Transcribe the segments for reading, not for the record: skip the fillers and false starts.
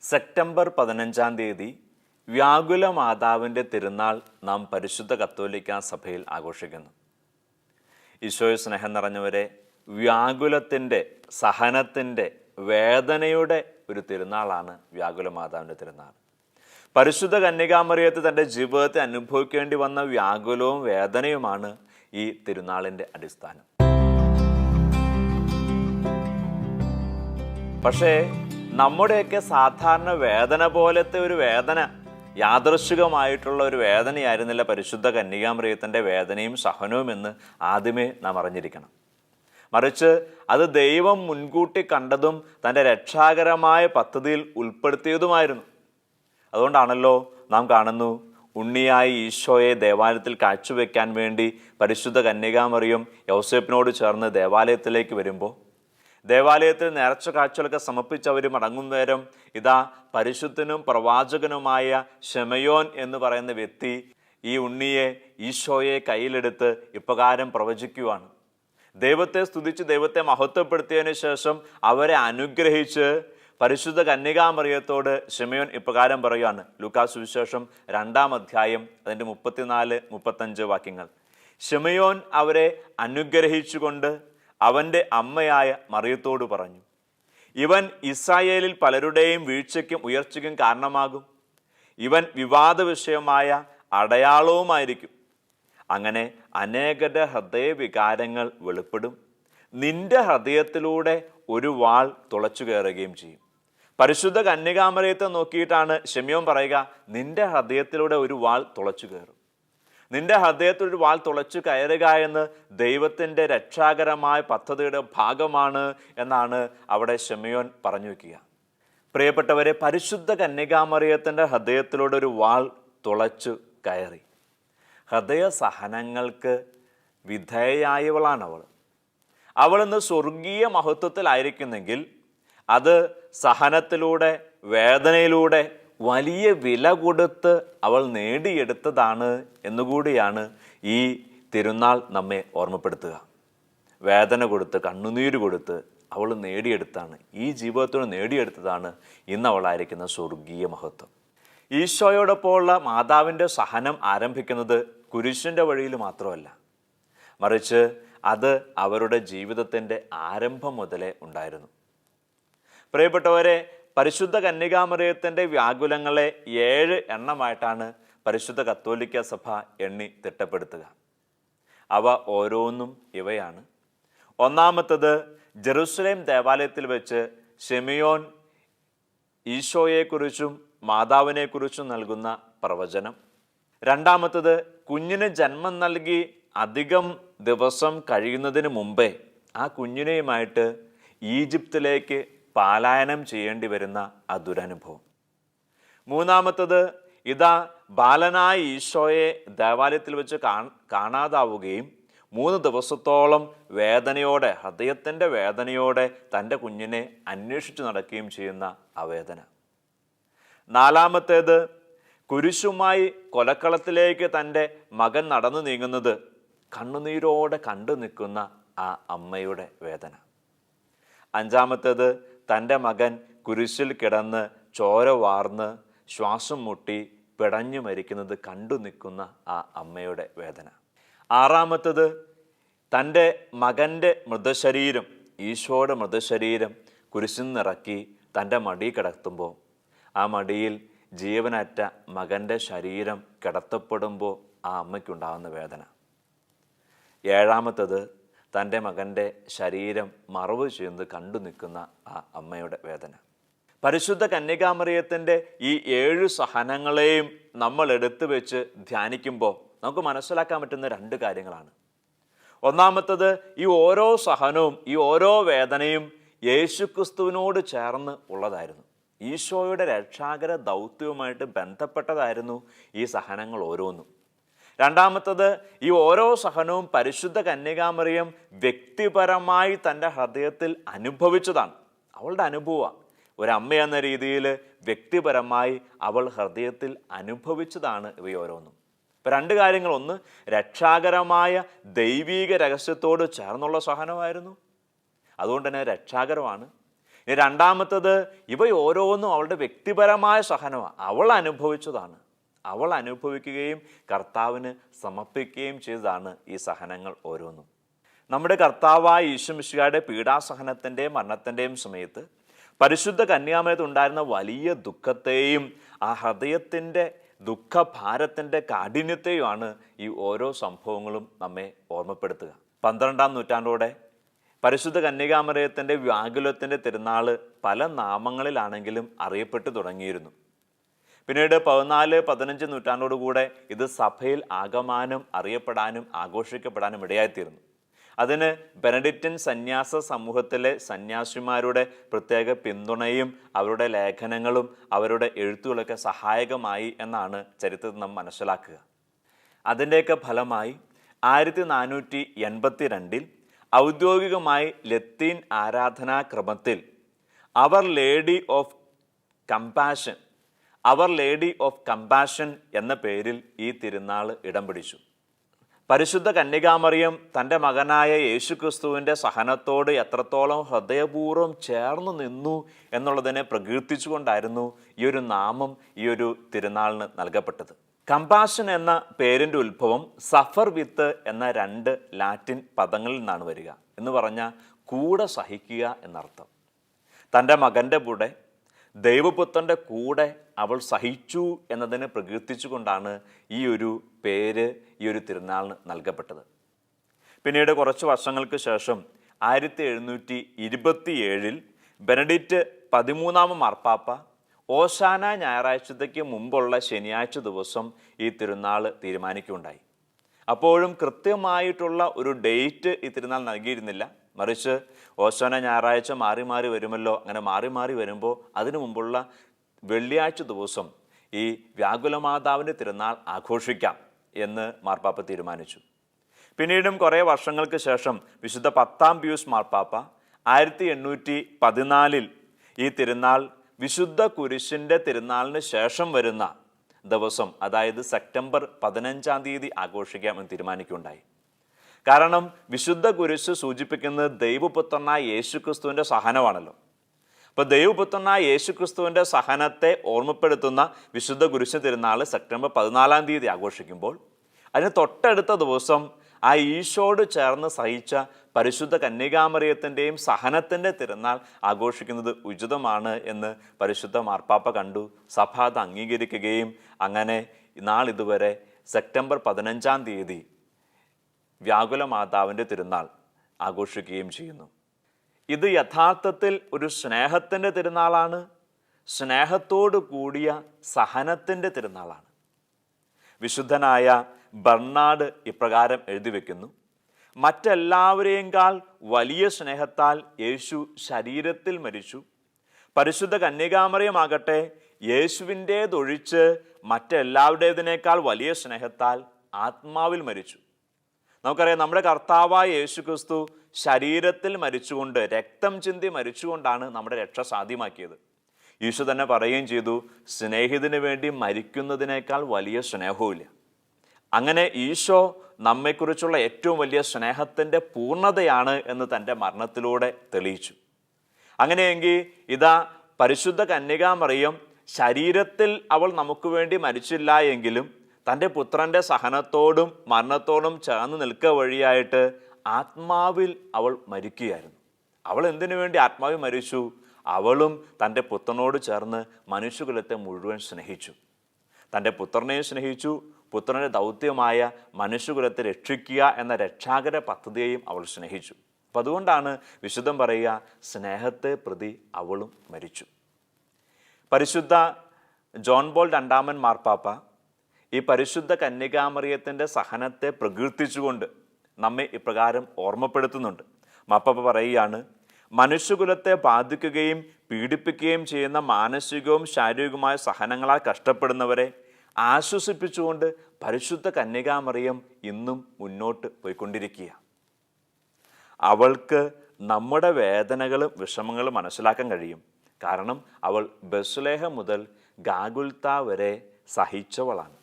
September 15 വ്യാകുല മാതാവിൻ്റെ തിരുനാൾ നാം പരിശുദ്ധ കത്തോലിക്കാ സഭയിൽ ആഘോഷിക്കുന്നു. ഈശോയെ സ്നേഹം നിറഞ്ഞവരെ, വ്യാകുലത്തിൻ്റെ, സഹനത്തിൻ്റെ, വേദനയുടെ ഒരു തിരുനാളാണ് വ്യാകുല മാതാവിൻ്റെ തിരുനാൾ. പരിശുദ്ധ കന്യകാമറിയത്ത് തൻ്റെ ജീവിതത്തെ അനുഭവിക്കേണ്ടി വന്ന വ്യാകുലവും വേദനയുമാണ് ഈ തിരുനാളിൻ്റെ അടിസ്ഥാനം. പക്ഷേ നമ്മുടെയൊക്കെ സാധാരണ വേദന പോലത്തെ ഒരു വേദന, യാദൃശ്ചികമായിട്ടുള്ള ഒരു വേദനയായിരുന്നില്ല പരിശുദ്ധ കന്യകാമറിയത്തിൻ്റെ വേദനയും സഹനവും എന്ന് ആദ്യമേ നാം അറിഞ്ഞിരിക്കണം. മറിച്ച് അത് ദൈവം മുൻകൂട്ടി കണ്ടതും തൻ്റെ രക്ഷാകരമായ പദ്ധതിയിൽ ഉൾപ്പെടുത്തിയതുമായിരുന്നു. അതുകൊണ്ടാണല്ലോ നാം കാണുന്നു, ഉണ്ണിയായ ഈശോയെ ദേവാലയത്തിൽ കാഴ്ചവെക്കാൻ വേണ്ടി പരിശുദ്ധ കന്യകാമറിയം യൗസേപ്പിനോട് ചേർന്ന് ദേവാലയത്തിലേക്ക് വരുമ്പോൾ ദേവാലയത്തിൽ നേർച്ച കാഴ്ചകളൊക്കെ സമർപ്പിച്ചവർ മടങ്ങും നേരം ഇതാ പരിശുദ്ധനും പ്രവാചകനുമായ ശമയോൻ എന്ന് പറയുന്ന വ്യക്തി ഈ ഉണ്ണിയെ, ഈശോയെ കയ്യിലെടുത്ത് ഇപ്രകാരം പ്രവചിക്കുവാണ്. ദൈവത്തെ സ്തുതിച്ച് ദൈവത്തെ മഹത്വപ്പെടുത്തിയതിനു ശേഷം അവരെ അനുഗ്രഹിച്ച് പരിശുദ്ധ കന്യകാമറിയത്തോട് ശമയോൻ ഇപ്രകാരം പറയുകയാണ്. ലൂക്കാ സുവിശേഷം 2-ാം അധ്യായം അതിൻ്റെ 34-35 വാക്യങ്ങൾ. ശമയോൻ അവരെ അനുഗ്രഹിച്ചുകൊണ്ട് അവൻ്റെ അമ്മയായ മറിയത്തോട് പറഞ്ഞു, ഇവൻ ഇസ്രായേലിൽ പലരുടെയും വീഴ്ചയ്ക്കും ഉയർച്ചയ്ക്കും കാരണമാകും. ഇവൻ വിവാദ വിഷയമായ അടയാളവുമായിരിക്കും. അങ്ങനെ അനേകരുടെ ഹൃദയവികാരങ്ങൾ വെളിപ്പെടും. നിന്റെ ഹൃദയത്തിലൂടെ ഒരു വാൾ തുളച്ചു കയറുകയും ചെയ്യും. പരിശുദ്ധ കന്യകാമറിയത്തെ നോക്കിയിട്ടാണ് ശമയോൻ പറയുക, നിന്റെ ഹൃദയത്തിലൂടെ ഒരു വാൾ തുളച്ചു കയറും. നിന്റെ ഹൃദയത്തിൽ ഒരു വാൾ തുളച്ചു കയറുക എന്ന് ദൈവത്തിൻ്റെ രക്ഷാകരമായ പദ്ധതിയുടെ ഭാഗമാണ് എന്നാണ് അവിടെ ശമയോൻ പറഞ്ഞു വയ്ക്കുക. പ്രിയപ്പെട്ടവരെ, പരിശുദ്ധ കന്യകാമറിയത്തിൻ്റെ ഹൃദയത്തിലൂടെ ഒരു വാൾ തുളച്ചു കയറി. ഹൃദയ സഹനങ്ങൾക്ക് വിധേയായവളാണ് അവൾ. അവളിന്ന് സ്വർഗീയ മഹത്വത്തിലായിരിക്കുന്നെങ്കിൽ അത് സഹനത്തിലൂടെ, വേദനയിലൂടെ, വലിയ വില കൊടുത്ത് അവൾ നേടിയെടുത്തതാണ് എന്നുകൂടിയാണ് ഈ തിരുനാൾ നമ്മെ ഓർമ്മപ്പെടുത്തുക. വേദന കൊടുത്ത്, കണ്ണുനീര് കൊടുത്ത് അവൾ നേടിയെടുത്താണ്, ഈ ജീവിതത്തോട് നേടിയെടുത്തതാണ് ഇന്ന് അവളായിരിക്കുന്ന സ്വർഗീയ മഹത്വം. ഈശോയോടൊപ്പമുള്ള മാതാവിൻ്റെ സഹനം ആരംഭിക്കുന്നത് കുരിശിൻ്റെ വഴിയിൽ മാത്രമല്ല, മറിച്ച് അത് അവരുടെ ജീവിതത്തിൻ്റെ ആരംഭം മുതലേ ഉണ്ടായിരുന്നു. പ്രിയപ്പെട്ടവരെ, പരിശുദ്ധ കന്യകാമറിയത്തിൻ്റെ വ്യാകുലങ്ങളെ 7 എണ്ണമായിട്ടാണ് പരിശുദ്ധ കത്തോലിക്ക സഭ എണ്ണി തിട്ടപ്പെടുത്തുക. അവ ഓരോന്നും ഇവയാണ്. ഒന്നാമത്തത്, ജെറുസലേം ദേവാലയത്തിൽ വെച്ച് ശമയോൻ ഈശോയെക്കുറിച്ചും മാതാവിനെക്കുറിച്ചും നൽകുന്ന പ്രവചനം. രണ്ടാമത്തത്, കുഞ്ഞിന് ജന്മം നൽകി അധികം ദിവസം കഴിയുന്നതിന് മുമ്പേ ആ കുഞ്ഞിനെയുമായിട്ട് ഈജിപ്തിലേക്ക് പലായനം ചെയ്യേണ്ടി വരുന്ന ആ ദുരനുഭവം. മൂന്നാമത്തത്, ഇതാ ബാലനായ ഈശോയെ ദേവാലയത്തിൽ വെച്ച് കാണാതാവുകയും 3 ദിവസത്തോളം വേദനയോടെ, ഹൃദയത്തിൻ്റെ വേദനയോടെ തൻ്റെ കുഞ്ഞിനെ അന്വേഷിച്ച് നടക്കുകയും ചെയ്യുന്ന ആ വേദന. നാലാമത്തേത്, കുരിശുമായി കൊലക്കളത്തിലേക്ക് തൻ്റെ മകൻ നടന്നു നീങ്ങുന്നത് കണ്ണുനീരോടെ കണ്ടു നിൽക്കുന്ന ആ അമ്മയുടെ വേദന. അഞ്ചാമത്തേത്, തൻ്റെ മകൻ കുരിശിൽ കിടന്ന് ചോര വാർന്ന് ശ്വാസം മുട്ടി പിടഞ്ഞു മരിക്കുന്നത് കണ്ടു നിൽക്കുന്ന ആ അമ്മയുടെ വേദന. ആറാമത്തേത്, തൻ്റെ മകൻ്റെ മൃതശരീരം, ഈശോയുടെ മൃതശരീരം കുരിശിൽ നിന്നിറക്കി തൻ്റെ മടി കിടത്തുമ്പോൾ ആ മടിയിൽ ജീവനറ്റ മകൻ്റെ ശരീരം കിടത്തപ്പെടുമ്പോൾ ആ അമ്മയ്ക്കുണ്ടാകുന്ന വേദന. ഏഴാമത്തേത്, തൻ്റെ മകൻ്റെ ശരീരം മറവ് ചെയ്യുന്നത് കണ്ടു നിൽക്കുന്ന ആ അമ്മയുടെ വേദന. പരിശുദ്ധ കന്യകാമറിയത്തിൻ്റെ ഈ 7 സഹനങ്ങളെയും നമ്മൾ എടുത്തു വെച്ച് ധ്യാനിക്കുമ്പോൾ നമുക്ക് മനസ്സിലാക്കാൻ പറ്റുന്ന 2 കാര്യങ്ങളാണ്. ഒന്നാമത്തത്, ഈ ഓരോ സഹനവും, ഈ ഓരോ വേദനയും യേശുക്രിസ്തുവിനോട് ചേർന്ന് ഉള്ളതായിരുന്നു. ഈശോയുടെ രക്ഷാകര ദൗത്യവുമായിട്ട് ബന്ധപ്പെട്ടതായിരുന്നു ഈ സഹനങ്ങൾ ഓരോന്നും. രണ്ടാമത്തത്, ഈ ഓരോ സഹനവും പരിശുദ്ധ കന്യകാമറിയം വ്യക്തിപരമായി തൻ്റെ ഹൃദയത്തിൽ അനുഭവിച്ചതാണ്. അവളുടെ അനുഭവം ഒരമ്മ എന്ന രീതിയിൽ വ്യക്തിപരമായി അവൾ ഹൃദയത്തിൽ അനുഭവിച്ചതാണ് ഇവയോരോന്നും. ഇപ്പം 2 കാര്യങ്ങൾ. ഒന്ന്, രക്ഷാകരമായ ദൈവീക രഹസ്യത്തോട് ചേർന്നുള്ള സഹനമായിരുന്നു, അതുകൊണ്ട് തന്നെ രക്ഷാകരമാണ്. ഇനി രണ്ടാമത്തത്, ഇവ ഓരോന്നും അവളുടെ വ്യക്തിപരമായ സഹനമാണ്. അവൾ അനുഭവിച്ചതാണ്. അവൾ അനുഭവിക്കുകയും കർത്താവിന് സമർപ്പിക്കുകയും ചെയ്തതാണ് ഈ സഹനങ്ങൾ ഓരോന്നും. നമ്മുടെ കർത്താവായ ഈശോ മിശിഹായുടെ പീഡാസഹനത്തിൻ്റെയും മരണത്തിൻ്റെയും സമയത്ത് പരിശുദ്ധ കന്യാമറിയത്തിൽ ഉണ്ടായിരുന്ന വലിയ ദുഃഖത്തെയും ആ ഹൃദയത്തിൻ്റെ ദുഃഖഭാരത്തിൻ്റെ കാഠിന്യത്തെയുമാണ് ഈ ഓരോ സംഭവങ്ങളും നമ്മെ ഓർമ്മപ്പെടുത്തുക. 12-ാം നൂറ്റാണ്ടോടെ പരിശുദ്ധ കന്യകാമറിയത്തിൻ്റെ വ്യാകുലത്തിൻ്റെ തിരുനാൾ പല നാമങ്ങളിലാണെങ്കിലും അറിയപ്പെട്ടു തുടങ്ങിയിരുന്നു. പിന്നീട് 14-15 നൂറ്റാണ്ടോടുകൂടെ ഇത് സഭയിൽ ആകമാനം അറിയപ്പെടാനും ആഘോഷിക്കപ്പെടാനും ഇടയായിത്തീർന്നു. അതിന് ബെനഡിക്റ്റിൻ സന്യാസ സമൂഹത്തിലെ സന്യാസിമാരുടെ പ്രത്യേക പിന്തുണയും അവരുടെ ലേഖനങ്ങളും അവരുടെ എഴുത്തുകളൊക്കെ സഹായകമായി എന്നാണ് ചരിത്രത്തിൽ നാം മനസ്സിലാക്കുക. അതിൻ്റെയൊക്കെ ഫലമായി 1482 ഔദ്യോഗികമായി ലത്തീൻ ആരാധനാക്രമത്തിൽ അവർ ലേഡി ഓഫ് കമ്പാഷൻ എന്ന പേരിൽ ഈ തിരുനാൾ ഇടം പിടിച്ചു. പരിശുദ്ധ കന്യകാമറിയം തൻ്റെ മകനായ യേശുക്രിസ്തുവിൻ്റെ സഹനത്തോട് എത്രത്തോളം ഹൃദയപൂർവ്വം ചേർന്ന് നിന്നു എന്നുള്ളതിനെ പ്രകീർത്തിച്ചുകൊണ്ടായിരുന്നു ഈ ഒരു നാമം ഈ ഒരു തിരുനാളിന് നൽകപ്പെട്ടത്. കമ്പാഷൻ എന്ന പേരിൻ്റെ ഉത്ഭവം സഫർ വിത്ത് എന്ന 2 ലാറ്റിൻ പദങ്ങളിൽ നിന്നാണ് വരിക. എന്ന് പറഞ്ഞാൽ കൂടെ സഹിക്കുക എന്നർത്ഥം. തൻ്റെ മകൻ്റെ കൂടെ, ദൈവപുത്രൻ്റെ കൂടെ അവൾ സഹിച്ചു എന്നതിനെ പ്രകീർത്തിച്ചുകൊണ്ടാണ് ഈ ഒരു പേര് ഈ ഒരു തിരുനാളിന് നൽകപ്പെട്ടത്. പിന്നീട് കുറച്ച് വർഷങ്ങൾക്ക് ശേഷം 1727 ബെനഡിക്റ്റ് 13 മാർപ്പാപ്പ ഓശാന ഞായറാഴ്ചത്തേക്ക് മുമ്പുള്ള ശനിയാഴ്ച ദിവസം ഈ തിരുനാൾ തീരുമാനിക്കുകയുണ്ടായി. അപ്പോഴും കൃത്യമായിട്ടുള്ള ഒരു ഡേറ്റ് ഈ തിരുനാൾ നൽകിയിരുന്നില്ല. മറിച്ച് ഓശാന ഞായറാഴ്ച മാറി മാറി വരുമല്ലോ, അങ്ങനെ മാറി മാറി വരുമ്പോൾ അതിനു മുമ്പുള്ള വെള്ളിയാഴ്ച ദിവസം ഈ വ്യാകുലമാതാവിൻ്റെ തിരുനാൾ ആഘോഷിക്കാം എന്ന് മാർപ്പാപ്പ തീരുമാനിച്ചു. പിന്നീടും കുറേ വർഷങ്ങൾക്ക് ശേഷം വിശുദ്ധ 10-ാം പിയൂസ് മാർപ്പാപ്പ 1814 ഈ തിരുനാൾ വിശുദ്ധ കുരിശിൻ്റെ തിരുനാളിന് ശേഷം വരുന്ന ദിവസം, അതായത് സെപ്റ്റംബർ 15-ാം തീയതി ആഘോഷിക്കാമെന്ന് തീരുമാനിക്കുകയുണ്ടായി. കാരണം വിശുദ്ധ കുരിശ് സൂചിപ്പിക്കുന്നത് ദൈവപുത്രനായ യേശുക്രിസ്തുവിൻ്റെ സഹനമാണല്ലോ. അപ്പോൾ ദൈവപുത്രനായ യേശുക്രിസ്തുവിൻ്റെ സഹനത്തെ ഓർമ്മപ്പെടുത്തുന്ന വിശുദ്ധ കുരിശ് തിരുനാൾ സെപ്റ്റംബർ 14-ാം തീയതി ആഘോഷിക്കുമ്പോൾ അതിന് തൊട്ടടുത്ത ദിവസം ആ ഈശോട് ചേർന്ന് സഹിച്ച പരിശുദ്ധ കന്യകാമറിയത്തിൻ്റെയും സഹനത്തിൻ്റെ തിരുനാൾ ആഘോഷിക്കുന്നത് ഉചിതമാണ് എന്ന് പരിശുദ്ധ മാർപ്പാപ്പ കണ്ടു. സഭ അത് അംഗീകരിക്കുകയും അങ്ങനെ നാളിതുവരെ സെപ്റ്റംബർ 15-ാം തീയതി വ്യാകുലമാതാവിൻ്റെ തിരുനാൾ ആഘോഷിക്കുകയും ചെയ്യുന്നു. ഇത് യഥാർത്ഥത്തിൽ ഒരു സ്നേഹത്തിൻ്റെ തിരുനാളാണ്. സ്നേഹത്തോടു കൂടിയ സഹനത്തിൻ്റെ തിരുനാളാണ്. വിശുദ്ധനായ ബർണാഡ് ഇപ്രകാരം എഴുതി വയ്ക്കുന്നു: മറ്റെല്ലാവരെയുംകാൾ വലിയ സ്നേഹത്താൽ യേശു ശരീരത്തിൽ മരിച്ചു. പരിശുദ്ധ കന്യകാമറിയമാകട്ടെ യേശുവിൻ്റേതൊഴിച്ച് മറ്റെല്ലാവരുടേതിനേക്കാൾ വലിയ സ്നേഹത്താൽ ആത്മാവിൽ മരിച്ചു. നമുക്കറിയാം, നമ്മുടെ കർത്താവായ യേശുക്രിസ്തു ശരീരത്തിൽ മരിച്ചുകൊണ്ട്, രക്തം ചിന്തി മരിച്ചുകൊണ്ടാണ് നമ്മുടെ രക്ഷ സാധ്യമാക്കിയത്. ഈശോ തന്നെ പറയുകയും ചെയ്തു, സ്നേഹിതന് വേണ്ടി മരിക്കുന്നതിനേക്കാൾ വലിയ സ്നേഹവുമില്ല. അങ്ങനെ ഈശോ നമ്മെക്കുറിച്ചുള്ള ഏറ്റവും വലിയ സ്നേഹത്തിൻ്റെ പൂർണ്ണതയാണ് എന്ന് തൻ്റെ മരണത്തിലൂടെ തെളിയിച്ചു. അങ്ങനെയെങ്കിൽ ഇതാ പരിശുദ്ധ കന്യകാമറിയം ശരീരത്തിൽ അവൾ നമുക്ക് വേണ്ടി മരിച്ചില്ല എങ്കിലും തൻ്റെ പുത്രൻ്റെ സഹനത്തോടും മരണത്തോടും ചേർന്ന് നിൽക്കുക വഴിയായിട്ട് ആത്മാവിൽ അവൾ മരിക്കുകയായിരുന്നു. അവൾ എന്തിനു വേണ്ടി ആത്മാവിൽ മരിച്ചു? അവളും തൻ്റെ പുത്രനോട് ചേർന്ന് മനുഷ്യകുലത്തെ മുഴുവൻ സ്നേഹിച്ചു. തൻ്റെ പുത്രനെയും സ്നേഹിച്ചു. പുത്രൻ്റെ ദൗത്യമായ മനുഷ്യകുലത്തെ രക്ഷിക്കുക എന്ന രക്ഷാകര പദ്ധതിയെയും അവൾ സ്നേഹിച്ചു. അപ്പം അതുകൊണ്ടാണ് വിശുദ്ധൻ പറയുക, സ്നേഹത്തെ പ്രതി അവളും മരിച്ചു. പരിശുദ്ധ ജോൺ പോൾ 2 മാർപ്പാപ്പ ഈ പരിശുദ്ധ കന്യകാമറിയത്തിൻ്റെ സഹനത്തെ പ്രകീർത്തിച്ചുകൊണ്ട് നമ്മെ ഇപ്രകാരം ഓർമ്മപ്പെടുത്തുന്നുണ്ട്. മാർപ്പാപ്പ പറയുകയാണ്, മനുഷ്യകുലത്തെ ബാധിക്കുകയും പീഡിപ്പിക്കുകയും ചെയ്യുന്ന മാനസികവും ശാരീരികവുമായ സഹനങ്ങളാൽ കഷ്ടപ്പെടുന്നവരെ ആശ്വസിപ്പിച്ചുകൊണ്ട് പരിശുദ്ധ കന്യകാമറിയം ഇന്നും മുന്നോട്ട് പോയിക്കൊണ്ടിരിക്കുക. അവൾക്ക് നമ്മുടെ വേദനകളും വിഷമങ്ങളും മനസ്സിലാക്കാൻ കഴിയും. കാരണം അവൾ ബെത്ലഹേം മുതൽ ഗാഗുൽത്ത വരെ സഹിച്ചവളാണ്.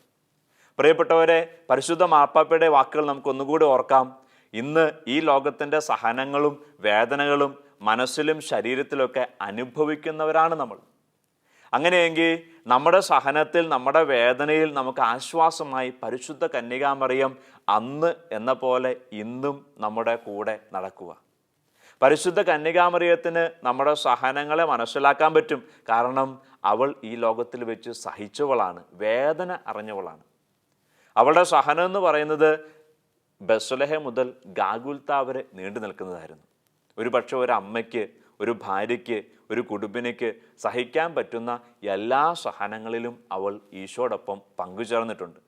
പ്രിയപ്പെട്ടവരെ, പരിശുദ്ധ മാർപ്പാപ്പയുടെ വാക്കുകൾ നമുക്കൊന്നുകൂടി ഓർക്കാം. ഇന്ന് ഈ ലോകത്തിൻ്റെ സഹനങ്ങളും വേദനകളും മനസ്സിലും ശരീരത്തിലൊക്കെ അനുഭവിക്കുന്നവരാണ് നമ്മൾ. അങ്ങനെയെങ്കിൽ നമ്മുടെ സഹനത്തിൽ, നമ്മുടെ വേദനയിൽ നമുക്ക് ആശ്വാസമായി പരിശുദ്ധ കന്യകാമറിയം അന്ന് എന്ന പോലെ ഇന്നും നമ്മുടെ കൂടെ നടക്കുക. പരിശുദ്ധ കന്യകാമറിയത്തിന് നമ്മുടെ സഹനങ്ങളെ മനസ്സിലാക്കാൻ പറ്റും. കാരണം അവൾ ഈ ലോകത്തിൽ വെച്ച് സഹിച്ചവളാണ്, വേദന അറിഞ്ഞവളാണ്. അവളുടെ സഹനം എന്ന് പറയുന്നത് ബെത്ലഹേം മുതൽ ഗാഗുൽത്ത വരെ നീണ്ടു നിൽക്കുന്നതായിരുന്നു. ഒരു പക്ഷേ ഒരു അമ്മയ്ക്ക്, ഒരു ഭാര്യയ്ക്ക്, ഒരു കുടുംബിനിക്ക് സഹിക്കാൻ പറ്റുന്ന എല്ലാ സഹനങ്ങളിലും അവൾ ഈശോടൊപ്പം പങ്കുചേർന്നിട്ടുണ്ട്.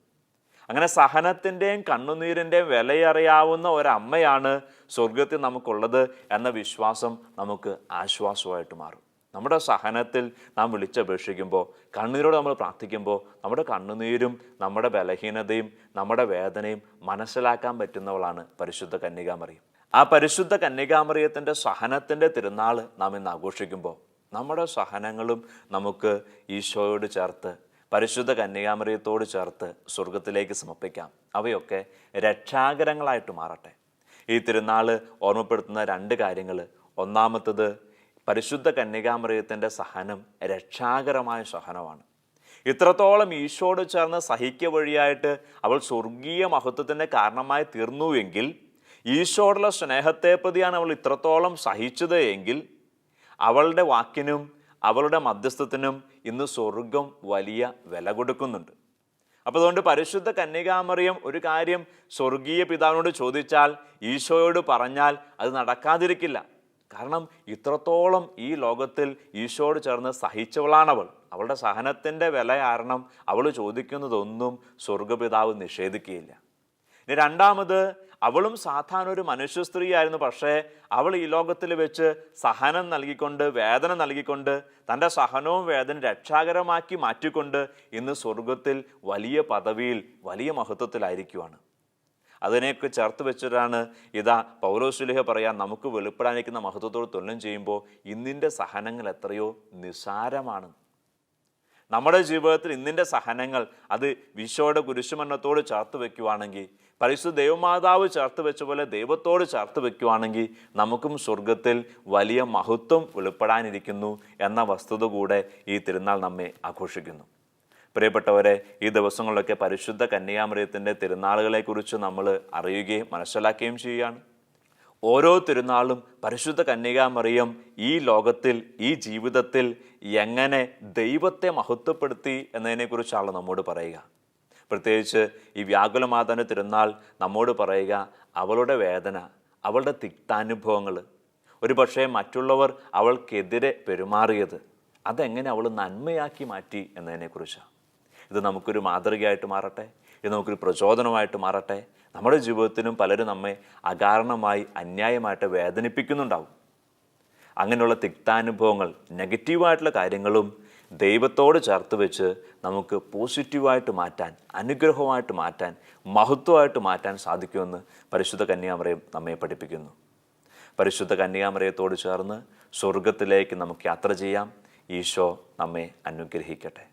അങ്ങനെ സഹനത്തിൻ്റെയും കണ്ണുനീരിൻ്റെയും വിലയറിയാവുന്ന ഒരമ്മയാണ് സ്വർഗത്തിൽ നമുക്കുള്ളത് എന്ന വിശ്വാസം നമുക്ക് ആശ്വാസമായിട്ട് മാറും. നമ്മുടെ സഹനത്തിൽ നാം വിളിച്ചപേക്ഷിക്കുമ്പോൾ, കണ്ണീരോട് നമ്മൾ പ്രാർത്ഥിക്കുമ്പോൾ, നമ്മുടെ കണ്ണുനീരും നമ്മുടെ ബലഹീനതയും നമ്മുടെ വേദനയും മനസ്സിലാക്കാൻ പറ്റുന്നവളാണ് പരിശുദ്ധ കന്യകാമറിയം. ആ പരിശുദ്ധ കന്യകാമറിയത്തിൻ്റെ സഹനത്തിൻ്റെ തിരുനാൾ നാം ഇന്ന് ആഘോഷിക്കുമ്പോൾ നമ്മുടെ സഹനങ്ങളും നമുക്ക് ഈശോയോട് ചേർത്ത്, പരിശുദ്ധ കന്യകാമറിയത്തോട് ചേർത്ത് സ്വർഗത്തിലേക്ക് സമർപ്പിക്കാം. അവയൊക്കെ രക്ഷാകരങ്ങളായിട്ട് മാറട്ടെ. ഈ തിരുനാൾ ഓർമ്മപ്പെടുത്തുന്ന 2 കാര്യങ്ങൾ. ഒന്നാമത്തത്, പരിശുദ്ധ കന്യകാമറിയത്തിൻ്റെ സഹനം രക്ഷാകരമായ സഹനമാണ്. ഇത്രത്തോളം ഈശോയോട് ചേർന്ന് സഹിക്കുക വഴിയായിട്ട് അവൾ സ്വർഗീയ മഹത്വത്തിൻ്റെ കാരണമായി തീർന്നുവെങ്കിൽ, ഈശോയോടുള്ള സ്നേഹത്തെ പ്രതിയാണ് അവൾ ഇത്രത്തോളം സഹിച്ചത് എങ്കിൽ, അവളുടെ വാക്കിനും അവളുടെ മധ്യസ്ഥത്തിനും ഇന്ന് സ്വർഗം വലിയ വില കൊടുക്കുന്നുണ്ട്. അപ്പോൾ അതുകൊണ്ട് പരിശുദ്ധ കന്യകാമറിയം ഒരു കാര്യം സ്വർഗീയ പിതാവിനോട് ചോദിച്ചാൽ, ഈശോയോട് പറഞ്ഞാൽ അത് നടക്കാതിരിക്കില്ല. കാരണം ഇത്രത്തോളം ഈ ലോകത്തിൽ ഈശോയോട് ചേർന്ന് സഹിച്ചവളാണവൾ. അവളുടെ സഹനത്തിൻ്റെ വില കാരണം അവൾ ചോദിക്കുന്നതൊന്നും സ്വർഗപിതാവ് നിഷേധിക്കുകയില്ല. ഇനി രണ്ടാമത്, അവളും സാധാരണ ഒരു മനുഷ്യ സ്ത്രീയായിരുന്നു. പക്ഷേ അവൾ ഈ ലോകത്തിൽ വെച്ച് സഹനം നൽകിക്കൊണ്ട്, വേദന നൽകിക്കൊണ്ട്, തൻ്റെ സഹനവും വേദന രക്ഷാകരമാക്കി മാറ്റിക്കൊണ്ട് ഇന്ന് സ്വർഗത്തിൽ വലിയ പദവിയിൽ, വലിയ മഹത്വത്തിലായിരിക്കുവാണ്. അതിനെയൊക്കെ ചേർത്ത് വെച്ചിട്ടാണ് ഇതാ പൗലോസ്ലീഹ പറയാൻ, നമുക്ക് വെളിപ്പെടാനിരിക്കുന്ന മഹത്വത്തോട് തുലനം ചെയ്യുമ്പോൾ ഇന്നിൻ്റെ സഹനങ്ങൾ എത്രയോ നിസ്സാരമാണ്. നമ്മുടെ ജീവിതത്തിൽ ഇന്നിൻ്റെ സഹനങ്ങൾ അത് ഈശോയുടെ കുരിശുമരണത്തോട് ചേർത്ത് വെക്കുവാണെങ്കിൽ, പരിശുദ്ധ ദൈവമാതാവ് ചേർത്ത് വെച്ച പോലെ ദൈവത്തോട് ചേർത്ത് വെക്കുവാണെങ്കിൽ, നമുക്കും സ്വർഗത്തിൽ വലിയ മഹത്വം വെളിപ്പെടാനിരിക്കുന്നു എന്ന വസ്തുത കൂടെ ഈ തിരുനാൾ നമ്മെ ആഘോഷിക്കുന്നു. പ്രിയപ്പെട്ടവരെ, ഈ ദിവസങ്ങളിലൊക്കെ പരിശുദ്ധ കന്യകാമറിയത്തിൻ്റെ തിരുനാളുകളെക്കുറിച്ച് നമ്മൾ അറിയുകയും മനസ്സിലാക്കുകയും ചെയ്യുകയാണ്. ഓരോ തിരുനാളും പരിശുദ്ധ കന്യകാമറിയം ഈ ലോകത്തിൽ, ഈ ജീവിതത്തിൽ എങ്ങനെ ദൈവത്തെ മഹത്വപ്പെടുത്തി എന്നതിനെക്കുറിച്ചാണ് നമ്മോട് പറയുക. പ്രത്യേകിച്ച് ഈ വ്യാകുലമാതാവിൻ്റെ തിരുനാൾ നമ്മോട് പറയുക അവളുടെ വേദന, അവളുടെ തിക്താനുഭവങ്ങൾ, ഒരു പക്ഷേ മറ്റുള്ളവർ അവൾക്കെതിരെ പെരുമാറിയത്, അതെങ്ങനെ അവൾ നന്മയാക്കി മാറ്റി എന്നതിനെക്കുറിച്ചാണ്. ഇത് നമുക്കൊരു മാതൃകയായിട്ട് മാറട്ടെ, ഇത് നമുക്കൊരു പ്രചോദനമായിട്ട് മാറട്ടെ. നമ്മുടെ ജീവിതത്തിനും പലരും നമ്മെ അകാരണമായി, അന്യായമായിട്ട് വേദനിപ്പിക്കുന്നുണ്ടാവും. അങ്ങനെയുള്ള തിക്താനുഭവങ്ങൾ, നെഗറ്റീവായിട്ടുള്ള കാര്യങ്ങളും ദൈവത്തോട് ചേർത്ത് വെച്ച് നമുക്ക് പോസിറ്റീവായിട്ട് മാറ്റാൻ, അനുഗ്രഹമായിട്ട് മാറ്റാൻ, മഹത്വമായിട്ട് മാറ്റാൻ സാധിക്കുമെന്ന് പരിശുദ്ധ കന്യകാമറിയം നമ്മെ പഠിപ്പിക്കുന്നു. പരിശുദ്ധ കന്യകാമറിയത്തോട് ചേർന്ന് സ്വർഗത്തിലേക്ക് നമുക്ക് യാത്ര ചെയ്യാം. ഈശോ നമ്മെ അനുഗ്രഹിക്കട്ടെ.